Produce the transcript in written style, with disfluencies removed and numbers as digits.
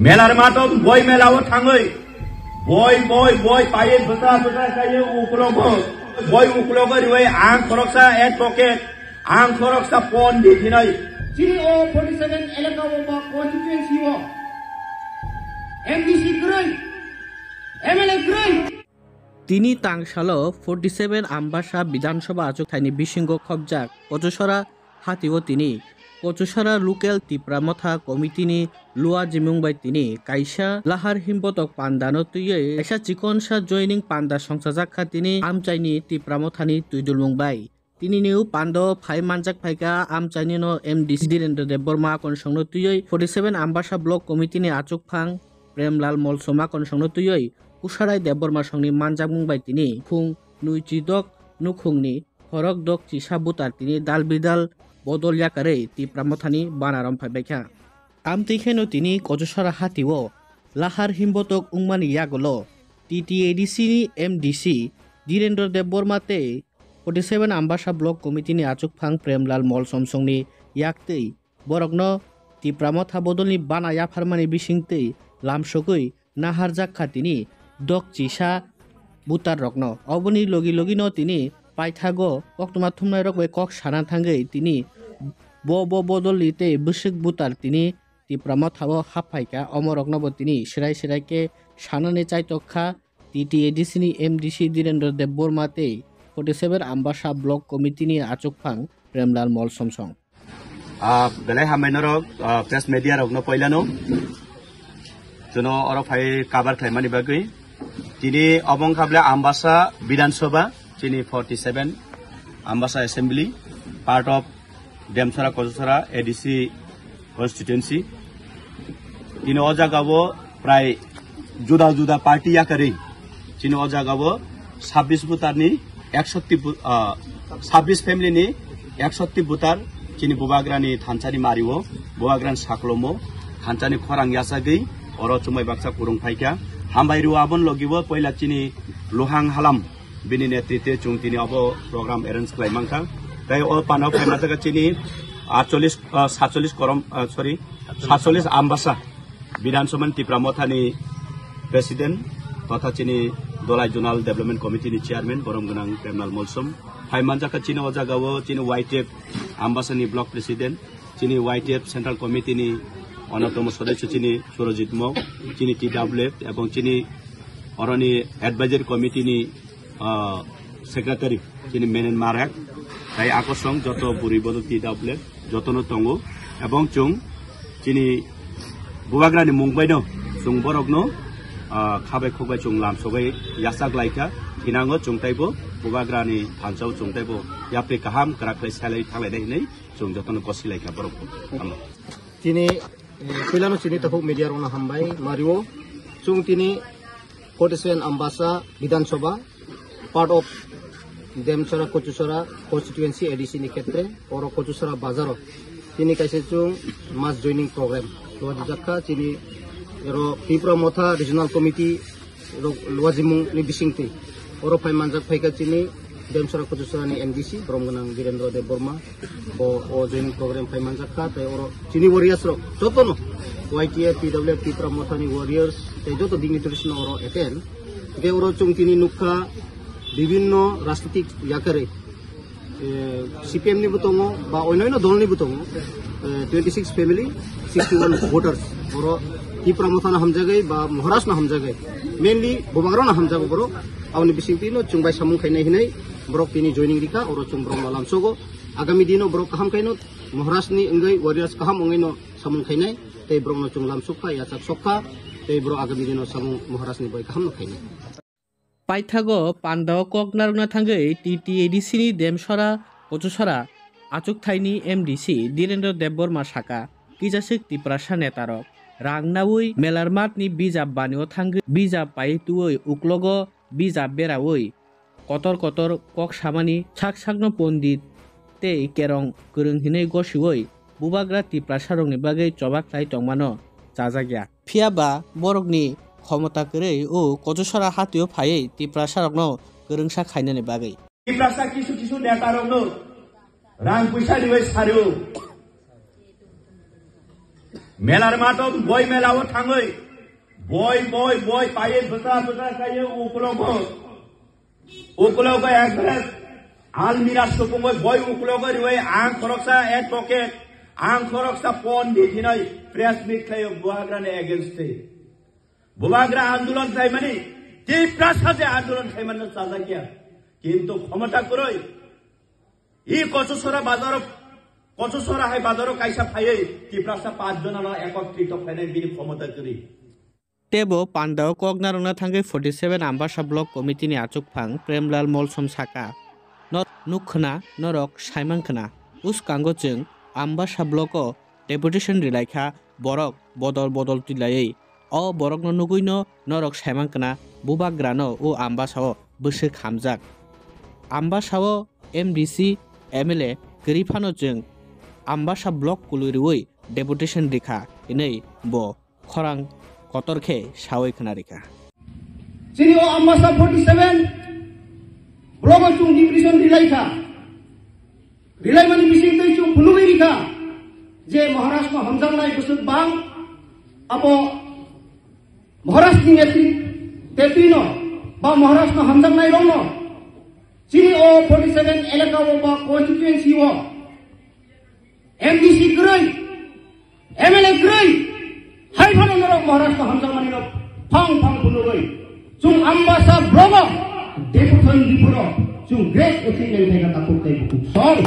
malar मातो बय मेलाओ थाङै बय पाये बोसा खायो उखलगो बय उखलगो रिवै आं खरकसा एडभोकेट आं खरकसा पण्डित हिनै CO 47 एलेका बा कन्स्टिट्युएन्सि हो MDC ग्रै MLA ग्रै তিনি তাংশাল 47 আমবাসা বিধানসভা আচক থাইনি বিশিঙ্গ খবজাক কচুসরা হাতিও তিনি কচুসরা লোকেল তিপ্রামথা কমিটিনি লুয়া জিমুংবাই তিনি কাইসা লাহার হিমবতক পান্দানো তুইয়ে কাইসা চিকনসা জয়নিং পান্দা সংসাজাকখা তিনি আমচাইনি তিপ্রামথানি তুইদুলমুংবাই তিনি নিউ পান্দ ফাই মানজাক ফাইকা আমচাইনি ন MDC ধীরেন্দ্র দেববর্মা কনসংনো তুইয়ে 47 আমবাসা ব্লক কমিটিনি আচক ফাং প্রেমলাল মলসমা কনসংনো তুইয়ে কুসারাই দেববর্মা সংনি মানজামুংবাই তিনি খুং নুইচিদক নুখুংনি হরক দক চিসা বুতার তিনি দাল বিদাল বদল ইয়াকারে তিপ্রামথানি বানারম ফাইবাইখা আমতিখেনো তিনি কজসরা হাতিও লাহার হিমবতক উংমানি ইয়াগলো TTADC ni MDC ধীরেন্দ্র দেববর্মাতে 47 আমবাসা ব্লক কমিটিনি আচুক ফাং প্রেমলাল মল সমসংনি ইয়াকতেই বরগ্ন তিপ্রামথা বদলনি বানা ইয়াফারমানি বিসিংতেই লামসকই নাহার জাকখা তিনি দক চিসা বুতার রগ্ন অবনি লগি লগিনো তিনি পাইথাগো অক্টমা থুমনাই রকবে কক সানা থাঙ্গৈ তিনি বদলিতে বসিক বুতার তিনি তিপ্রামথাও হাফাইকা অমরগ্নব তিনি সেরাই সেরাইকে সানানে চাইতক্ষা TTADC ni MDC ধীরেন্দ্র দেববর্মাতে 47 আমবাসা ব্লক কমিটিনি আচক ফাং প্রেমলাল মল সমসং বেলাই হামাইনরক প্রেস মিডিয়া রগ্ন পয়লানো জনো অর ফাই কাবার খাইমানি বাগৈ তিনি অবং খাবলে আমবাসা বিধানসভা তিনি 47 আমবাসা এসেম্বলি পার্ট অফ ডেমসরা কজসরা ADC কনস্টিটুয়েন্সি তিনি অজাগাবো প্রায় जुदा जुदा पार्टी याकरै चिनो अजागाबो 26 बुतारनि 26 फेमिलिनि 130 बुतार चिनि बुबाग्रानि थानसानि मारिवो बुबाग्रानि साखलमो थानसानि खरां यासागै अर चुमाय बाक्सा कुरुं फाइका हामबायरु आबन लगिबो पहिला चिनि लोहां हालाम बिनि नेतृत्वे चुं तिनि अब प्रोग्राम एरेन्ज खालामखां ताय अ पानाव फाइमाथागा चिनि 47 आमबासा विधानसभा तिप्रामथानि प्रेसिडेंट तथा चिनी दलाई जोनाल डेवलपमेंट कमिटी नि चेयरमैन बरमगोनां प्रेमलाल मलसम फाइमानजाका चिनी अजागावो चिनी YTF आमबासानि ब्लक प्रेसिडेंट चिनी YTF सेंट्रल कमिटी नि अन्यतम सदस्य चिनी सुरजित मौ चिनी TWF एवं चिनी अरनि एडवाइजरी कमिटी नि सेक्रेटारी चिनी मेनन मारहाक ताई आकर्षण जत बुरी बदल TWF जतनो तंगो एवं चुं चिनी बुबाग्रानि मुंबाइनो चुं बरगनो खाबाय खुबाय चुं लामसबाय यासाक लाइका हिनांगो चुंताइबो बुबाग्रानि थानसाव चुंताइबो यापे काहाम कराखै सालै थालायनाय नै चुं जतन गसि लाइका बरगो तिनी पिलानो चिनी तखौ मीडिया रंना हामबाय मारिओ चुं तिनी 47 आमबासा विधानसभा पार्ट ऑफ देमसरा कोचुसरा कन्स्टिट्युएन्सि ADC नि क्षेत्रे और कोचुसरा बाजारो तिनी काइसे चुं मास जॉइनिंग प्रोग्राम लोजाखा चिनी रो तिप्रामथा रिजनल कमिटी रो लवाजिमुं नि बिसिंति और फाइमानजाक फाइका चिनी देमसरा कोचुसरानि MDC ब्रह्मगोनां धीरेन्द्र देबबर्मा ओ जॉइनिंग प्रोग्राम फाइमानजाखा ताय और चिनी वॉरियर्स रो जतनो YTF TWF तिप्रामथानि वॉरियर्स ताय जतो डिग्निटरीज न और एटेन के और चुं तिनी नुखा विभिन्न राजनीतिक याकारे CPM नि बुतंगो बा अन्य दल नि बुतंगो 26 फैमिली 61 वोटर्स और तिप्रामथाना हमजागै बा महाराष्ट्र हमजागै मेनलि बुबाग्राना हमजागो बरो आवनि बिसिंतिनो चुंबाय सामुं खायनाय हिनै ब्रक तिनि जॉइनिंग रिका और चुं ब्रह्म लामसगो आगामी दिनो ब्रक काहाम खायनो महाराष्ट्रनि अंगै वॉरियर्स काहाम अंगैनो सामुं खायनाय तै ब्रह्म चुं लामसखा याचाक सखा तै ब्र आगामी दिनो सामुं महाराष्ट्रनि बय काहाम खायनाय पाइथागो पान्दाव ककनारना थांगै TTADC नि देमसरा कचुसरा आचुक थाइनि MDC धीरेन्द्र देबबर्मा साका किजासिक तिप्रासा नेतारक रांनावै मेलारमातनि बिजाब बानियाव थांगै बिजाब पाइ तुवै उक्लगो बिजाब बेरावै कतर कतर कक सामानि साक साकनो पण्डित ते केरं गोरोंहिनै गसिवै बुबाग्रा तिप्रासारंनि बागै चबाक थाइ तंमानो जाजागिया फियाबा बरकनि क्षमता करे ओ कचुसरा हातियो फायै तिप्रासारकनो गोरोंसा खायनानि बागै तिप्रासा किसु नेतारंनो रां पैसा दिवै सारियो মেলার মাঠ বই মেলাও থাঙই বই বই বই পায়ে বসা বসা খাইয়ে উকুলক একবারে আলমিরা সুপুঙ্গই বই উকুলক রিওই আং খরকসা এক পকেট আং খরকসা পন দিনই প্রেস মিট খাইয়ে বুয়াগ্রানে এগেনস্টে বুয়াগ্রা আন্দোলন খাই মানে তীব্র সাজে আন্দোলন খাই মানে চাজা কিয়া কিন্তু ক্ষমতা করই ই কচুসরা হাই বাজারও কাইসা ফাইয়ে তীব্রাসা 5 জন একত্রিত ফাইনাই বিনি ক্ষমতা করি टेबो पान्डाव कगनारंना थांगै 47 आम्बासा ब्लक कमिटिनि आचुकफां प्रेमलाल मलसम साका नुखना नरक साइमांखना उसकांगोजों आम्बासा ब्लक डेपुटेशन रिलाइखा बरक बदल बदल तिलायै अ बरकनो नुगैनो नरक साइमांखना बुबाग्रानो उ आम्बासाओ बोसो खामजाक आम्बासाओ एमडीसी एमएलए गरिफानोजों आम्बासा ब्लक कुलुरिवै डेपुटेशन रिखा इनै ब खरां कतरखे सावै खोनारिखा Sini o Ambasa 47 Brogo chung division rilaika rilai mani bising tei chung phunui rika je Maharashtra hamjang nai busuk bang apo Maharashtra netri tetino ba Maharashtra hamjang nai rono sini o 47 elaka o ba constituency o MDC grai MLA grai hai bhano norok Maharashtra hamjang mani no phang phunui chung Ambasa Brogo deputation dipuro chung great othing nai thega tapuk tai buk song